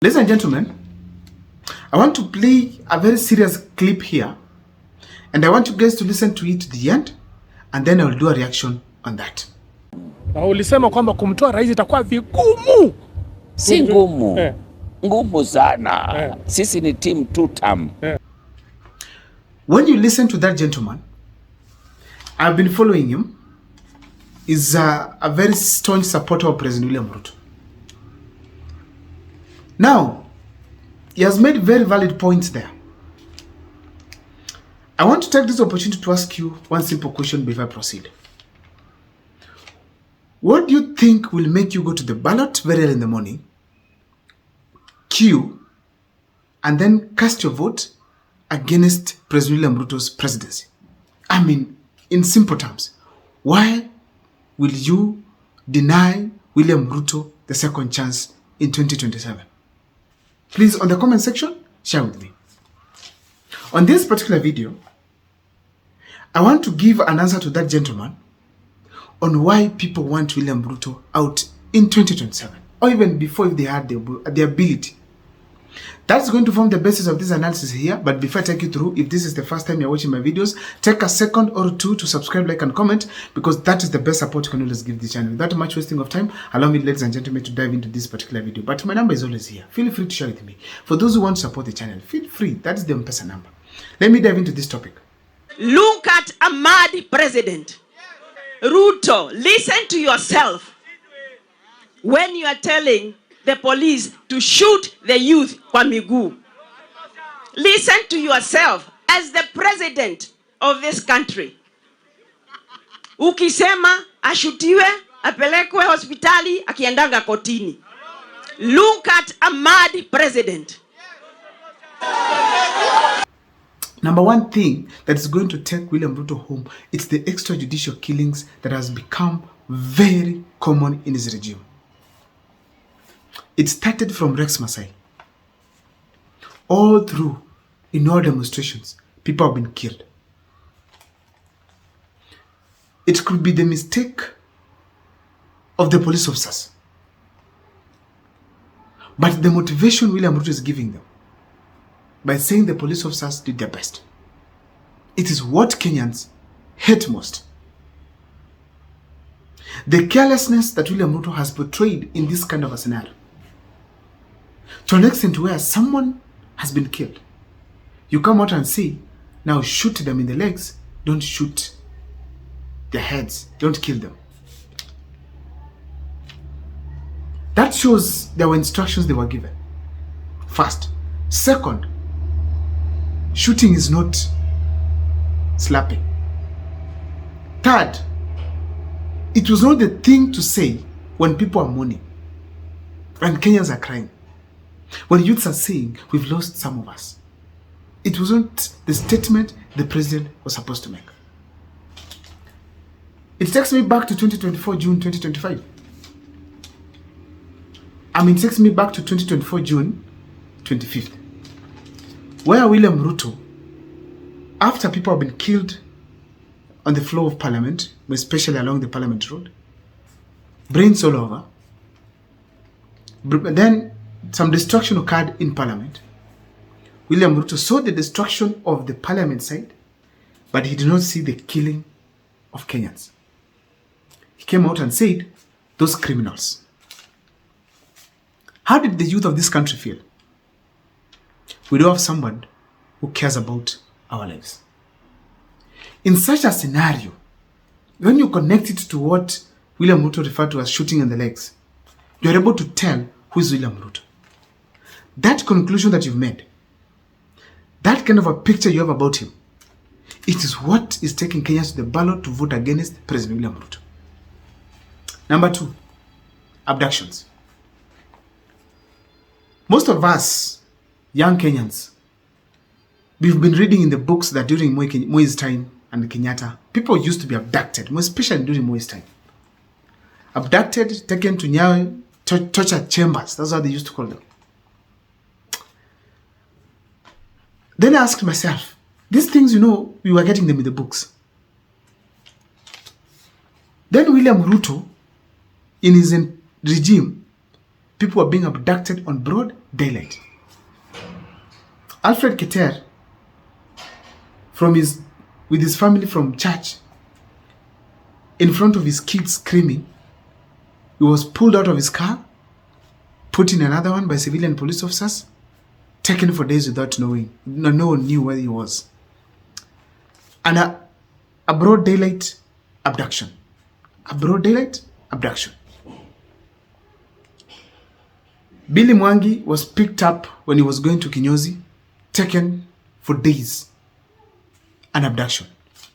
Ladies and gentlemen, I want to play a very serious clip here, and I want you guys to listen to it to the end, and then I will do a reaction on that. Na ulisema kwamba kumtoa rais itakuwa vigumu. Si ngumu. Ngumu sana. Sisi ni team two term. When you listen to that gentleman, I've been following him. He's a very staunch supporter of President William Ruto. Now, he has made very valid points there. I want to take this opportunity to ask you one simple question before I proceed. What do you think will make you go to the ballot very early in the morning, queue, and then cast your vote against President William Ruto's presidency? I mean, in simple terms, why will you deny William Ruto the second chance in 2027? Please, on the comment section, share with me. On this particular video, I want to give an answer to that gentleman on why people want William Ruto out in 2027, or even before if they had the ability. That's going to form the basis of this analysis here. But before I take you through, if this is the first time you're watching my videos, take a second or two to subscribe, like, and comment, because that is the best support you can always give the channel. Without much wasting of time, allow me, ladies and gentlemen, to dive into this particular video. But my number is always here. Feel free to share with me. For those who want to support the channel, feel free. That is the M-Pesa number. Let me dive into this topic. Look at a mad president. Ruto, listen to yourself when you are telling the police to shoot the youth kwa miguu. Listen to yourself as the president of this country. Ukisema ashutiwe, apelekwe hospitali, akiendanga kotini. Look at a mad president. Number one thing that is going to take William Ruto home, it's the extrajudicial killings that has become very common in his regime. It started from Rex Masai. All through, in all demonstrations, people have been killed. It could be the mistake of the police officers. But the motivation William Ruto is giving them, by saying the police officers did their best, it is what Kenyans hate most. The carelessness that William Ruto has portrayed in this kind of a scenario, to an extent where someone has been killed, you come out and say, now shoot them in the legs, don't shoot their heads, don't kill them. That shows there were instructions they were given. First. Second, shooting is not slapping. Third, it was not the thing to say when people are mourning, when Kenyans are crying, when youths are saying, we've lost some of us. It wasn't the statement the president was supposed to make. It takes me back to 2024, June 2025. It takes me back to 2024, June 25th. Where William Ruto, after people have been killed on the floor of Parliament, especially along the Parliament Road, brains all over, then some destruction occurred in Parliament. William Ruto saw the destruction of the Parliament side, but he did not see the killing of Kenyans. He came out and said, those criminals. How did the youth of this country feel? We do have someone who cares about our lives. In such a scenario, when you connect it to what William Ruto referred to as shooting in the legs, you're able to tell who is William Ruto. That conclusion that you've made, that kind of a picture you have about him, it is what is taking Kenyans to the ballot to vote against President William Ruto. Number two, abductions. Most of us, young Kenyans, we've been reading in the books that during Moi's time and Kenyatta, people used to be abducted, especially during Moi's time. Abducted, taken to Nyawe, torture chambers. That's what they used to call them. Then I asked myself, these things, we were getting them in the books. Then William Ruto, in his regime, people were being abducted on broad daylight. Alfred Keter, with his family from church, in front of his kids screaming, he was pulled out of his car, put in another one by civilian police officers, taken for days without knowing. No one knew where he was. And a broad daylight abduction. A broad daylight abduction. Billy Mwangi was picked up when he was going to Kinyozi, taken for days. An abduction.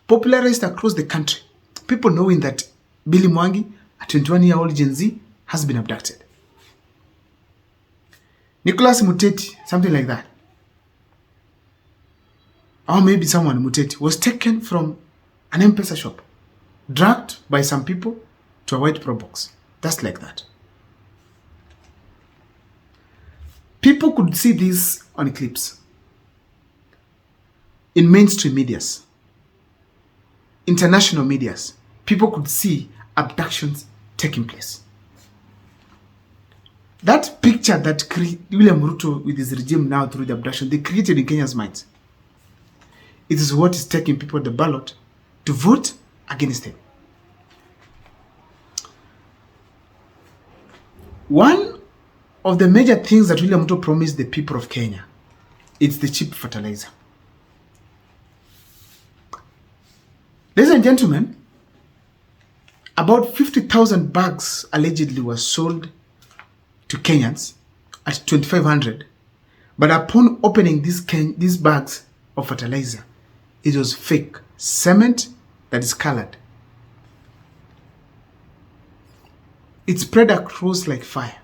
Popularized across the country. People knowing that Billy Mwangi, a 21-year-old Gen Z, has been abducted. Nicholas Muteti, something like that. Or maybe someone, Muteti, was taken from an M-Pesa shop, dragged by some people to a white pro box. Just like that. People could see this on clips. In mainstream medias, international medias, people could see abductions taking place. That picture that William Ruto with his regime now through the abduction, they created in Kenya's minds. It is what is taking people at the ballot to vote against him. One of the major things that William Ruto promised the people of Kenya is the cheap fertilizer. Ladies and gentlemen, about 50,000 bags allegedly were sold to Kenyans at 2,500, but upon opening these bags of fertilizer, it was fake cement that is colored. It spread across like fire.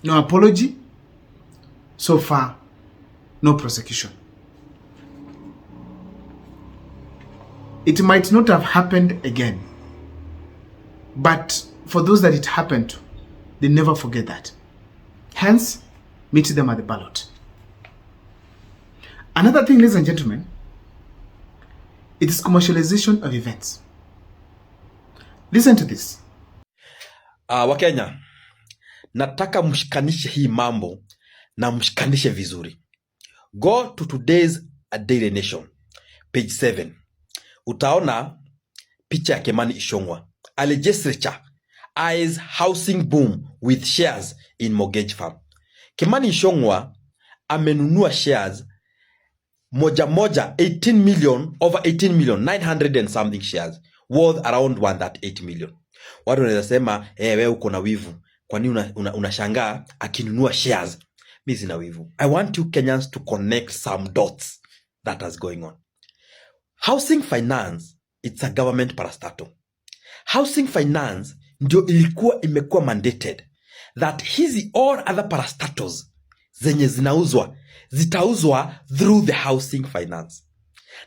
No apology. So far, no prosecution. It might not have happened again. But for those that it happened to, they never forget that. Hence, meet them at the ballot. Another thing, ladies and gentlemen, it is commercialization of events. Listen to this. Wakenya, nataka mshikanishe hii mambo na mshikanishe vizuri. Go to today's Daily Nation, page 7. Utaona picha ya Kimani Ichung'wah. A legislature eyes housing boom with shares in mortgage firm. Kimani Ichung'wah amenunua shares moja 18 million, over 18 million, 900 and something shares worth around 138 million. Watu wanaweza sema wewe uko na wivu. Kwa nini unashangaa akinunua shares? Mimi sina wivu. I want you Kenyans to connect some dots that is going on. Housing finance, it's a government parastatal. Housing finance ndio ilikuwa imekuwa mandated that hizi all other parastatals zenye zitauzwa through the housing finance.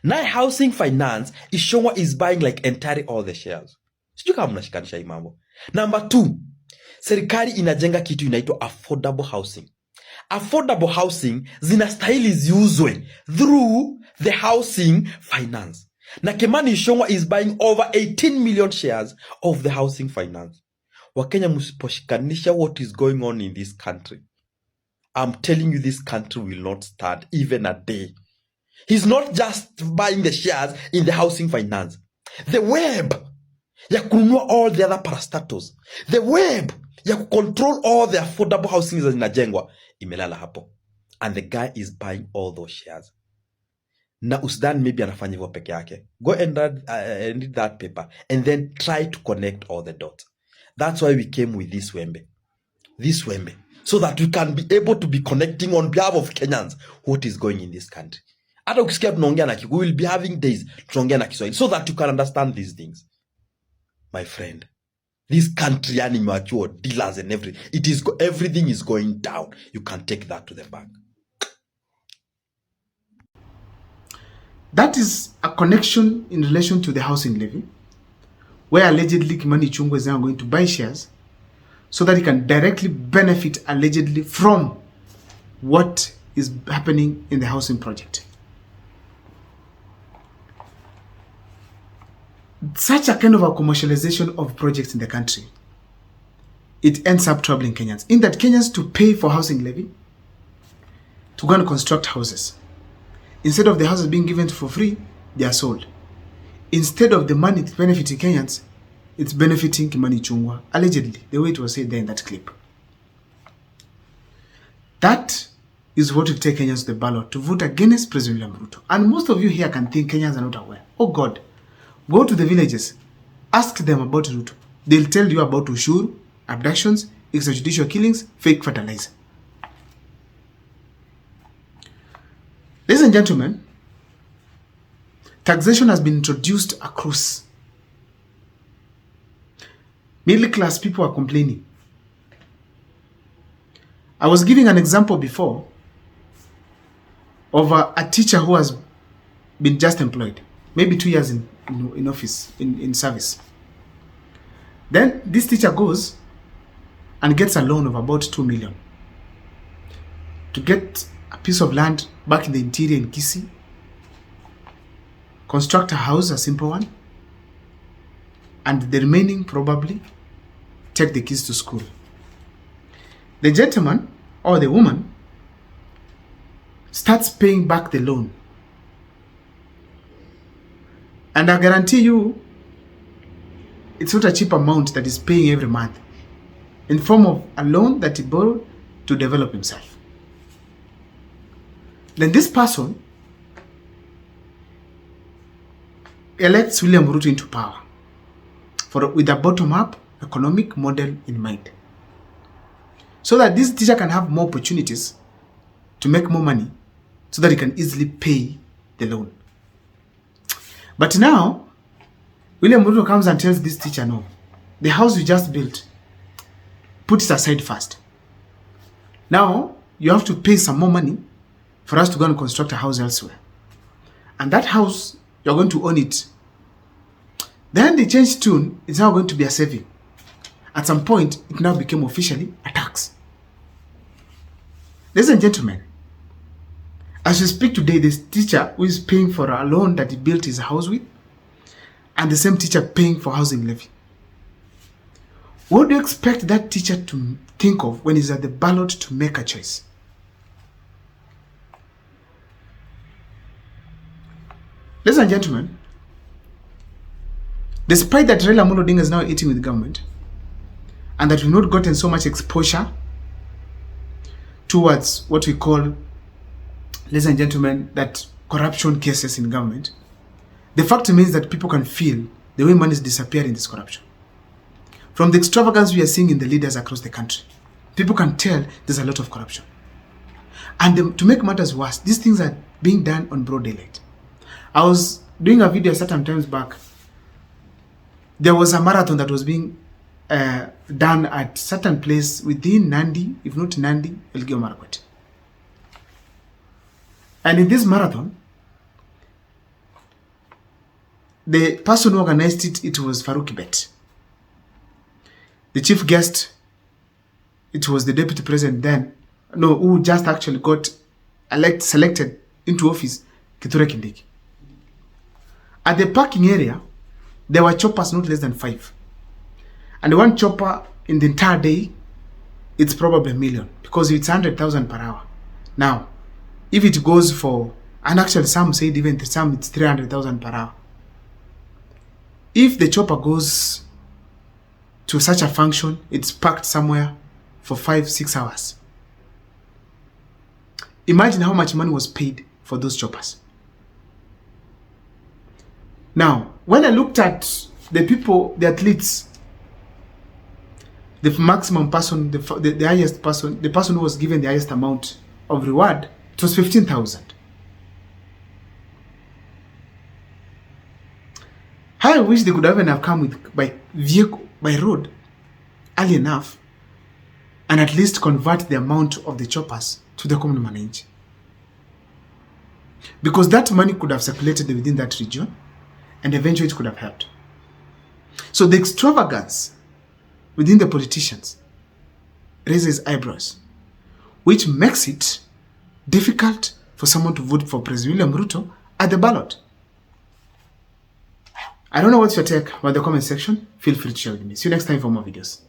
Now housing finance, Ichung'wah is buying like entirely all the shares. Sijui kama mnashikanisha hii mambo. Number 2, serikali inajenga kitu inaitwa affordable housing. Affordable housing zinastahili ziuzwe through the housing finance. Na Kimani Ichung'wah is buying over 18 million shares of the housing finance. Wakenya msiposhikanisha what is going on in this country, I'm telling you this country will not stand even a day. He's not just buying the shares in the housing finance. The web ya kununua all the other parastatals, the web ya control all the affordable housing zinajengwa imelala hapo, and the guy is buying all those shares. Na usdan maybe anafanya hivyo peke yake. Go and read that paper and then try to connect all the dots. That's why we came with this wembe, so that we can be able to be connecting on behalf of Kenyans what is going in this country. Hata ukisikia tunaongea na we will be having days tunaongea na Kiswahili so that you can understand these things. My friend, this country yani mature dealers and everything is going down. You can take that to the bank. That is a connection in relation to the housing levy, where allegedly Kimani Ichung'wah is now going to buy shares so that he can directly benefit allegedly from what is happening in the housing project. Such a kind of a commercialization of projects in the country it ends up troubling Kenyans. In that Kenyans to pay for housing levy to go and construct houses. Instead of the houses being given for free, they are sold. Instead of the money benefiting Kenyans, it's benefiting Kimani Ichung'wah, allegedly, the way it was said there in that clip. That is what will take Kenyans to the ballot to vote against President William Ruto. And most of you here can think Kenyans are not aware. Oh God, go to the villages, ask them about Ruto. They'll tell you about ushuru, abductions, extrajudicial killings, fake fertilizer. Ladies and gentlemen, taxation has been introduced across. Middle class people are complaining. I was giving an example before of a teacher who has been just employed, maybe 2 years in office, in service. Then this teacher goes and gets a loan of about 2 million to get a piece of land back in the interior in Kisii, construct a house, a simple one, and the remaining probably take the kids to school. The gentleman or the woman starts paying back the loan. And I guarantee you, it's not a cheap amount that he's paying every month in form of a loan that he borrowed to develop himself. Then this person elects William Ruto into power with a bottom-up economic model in mind, so that this teacher can have more opportunities to make more money so that he can easily pay the loan. But now, William Ruto comes and tells this teacher, no, the house you just built, put it aside first. Now, you have to pay some more money for us to go and construct a house elsewhere. And that house, you're going to own it. Then they changed tune, it's now going to be a saving. At some point, it now became officially a tax. Ladies and gentlemen, as we speak today, this teacher who is paying for a loan that he built his house with, and the same teacher paying for housing levy. What do you expect that teacher to think of when he's at the ballot to make a choice? Ladies and gentlemen, despite that Raila Amolo Odinga is now eating with government, and that we've not gotten so much exposure towards what we call, ladies and gentlemen, that corruption cases in government, the fact remains that people can feel the way money is disappearing in this corruption. From the extravagance we are seeing in the leaders across the country, people can tell there's a lot of corruption. And to make matters worse, these things are being done on broad daylight. I was doing a video certain times back. There was a marathon that was being done at certain place within Nandi, if not Nandi, Elgeyo Marakwet. And in this marathon, the person who organized it was Farouk Kibet. The chief guest, it was the deputy president then, who just actually got selected into office, Kithure Kindiki. At the parking area, there were choppers not less than 5. And one chopper in the entire day, it's probably $1 million because it's 100,000 per hour. Now, if it goes for, and actually some said even some it's 300,000 per hour. If the chopper goes to such a function, it's parked somewhere for 5-6 hours. Imagine how much money was paid for those choppers. Now, when I looked at the people, the athletes, the maximum person, the highest person, the person who was given the highest amount of reward, it was 15,000. I wish they could even have come by vehicle, by road, early enough, and at least convert the amount of the choppers to the common manage. Because that money could have circulated within that region, and eventually it could have helped. So the extravagance within the politicians raises eyebrows, which makes it difficult for someone to vote for President William Ruto at the ballot. I don't know what's your take about the comment section. Feel free to share with me. See you next time for more videos.